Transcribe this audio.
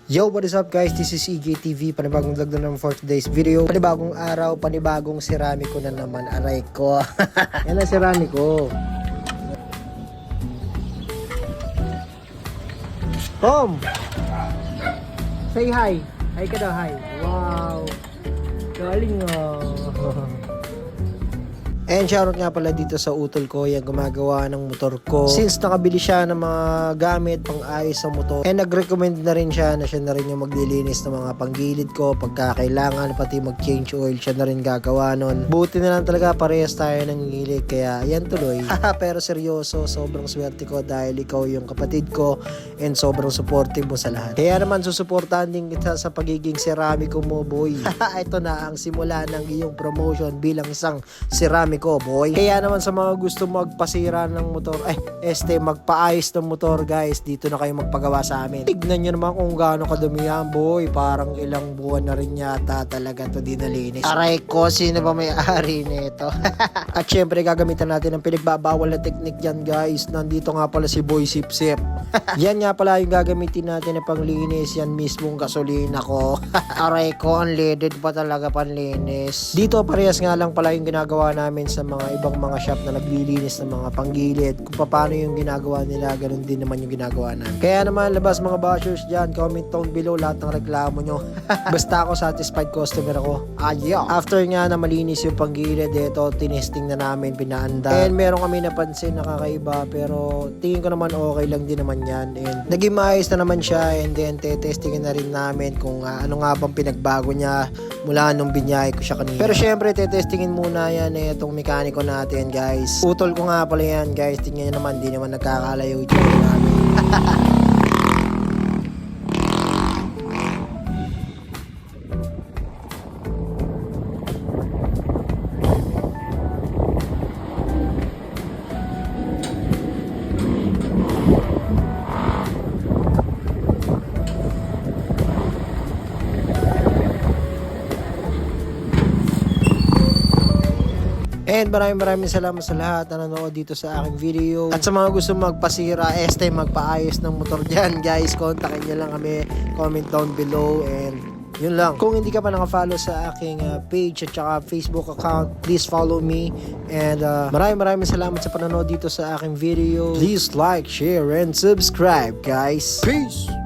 Yo, what is up guys? This is EJTV. Panibagong vlog na naman for today's video. Panibagong araw, panibagong Ceramiko na naman. Aray ko. Yan ang Ceramiko. Tom! Say hi. Hi ka daw, hi. Wow. Galing And shoutout nga pala dito sa utol ko, yung gumagawa ng motor ko. Since nakabili siya ng mga gamit pang ayos sa motor, and nag-recommend na rin siya na siya na rin yung maglilinis ng mga panggilid ko pagkakailangan, pati mag-change oil, siya na rin gagawa nun. Buti na lang talaga parehas tayo ng hilig, kaya yan tuloy. Pero seryoso, sobrang swerte ko dahil ikaw yung kapatid ko and sobrang supportive mo sa lahat. Kaya naman susuportahan din kita sa pagiging Ceramiko mo, boy. Ito na ang simula ng iyong promotion bilang isang Ceramiko ko, boy. Kaya naman sa mga gusto magpasira ng motor, magpaayos ng motor, guys, dito na kayo magpagawa sa amin. Tignan nyo naman kung gaano kadumi yan, boy. Parang ilang buwan na rin yata talaga to dinalinis. Aray ko, sino ba may-ari nito? At syempre, gagamitan natin ang pinagbabawal na technique yan, guys. Nandito nga pala si Boy Sip-Sip. Yan nga pala yung gagamitin natin na panglinis. Yan mismong gasolina ko. Aray ko, unleaded pa talaga panlinis. Dito parehas nga lang pala yung ginagawa namin sa mga ibang mga shop na naglilinis ng mga panggilid. Kung paano yung ginagawa nila, ganun din naman yung ginagawa namin. Kaya naman, labas mga bashers dyan, comment down below lahat ng reklamo nyo. Basta ako satisfied customer ako. Ayaw. After nga na malinis yung panggilid, ito, tinesting na namin, pinaanda. And meron kami napansin na kakaiba, pero tingin ko naman okay lang din naman yan. And naging maayos na naman siya, and then testingin na rin namin kung ano nga bang pinagbago niya mula nung binyay ko siya kanina. Pero syempre, testingin muna yan itong mekaniko natin, guys. Utol ko nga pala yan, guys. Tingnan nyo naman, di naman nagkakalayo yung namin. And maraming salamat sa lahat na nanood dito sa aking video. At sa mga gusto magpasira, magpaayos ng motor dyan, guys, kontakin nyo lang kami, comment down below, and yun lang. Kung hindi ka pa naka-follow sa aking page at saka Facebook account, please follow me. And maraming salamat sa panonood dito sa aking video. Please like, share, and subscribe, guys. Peace!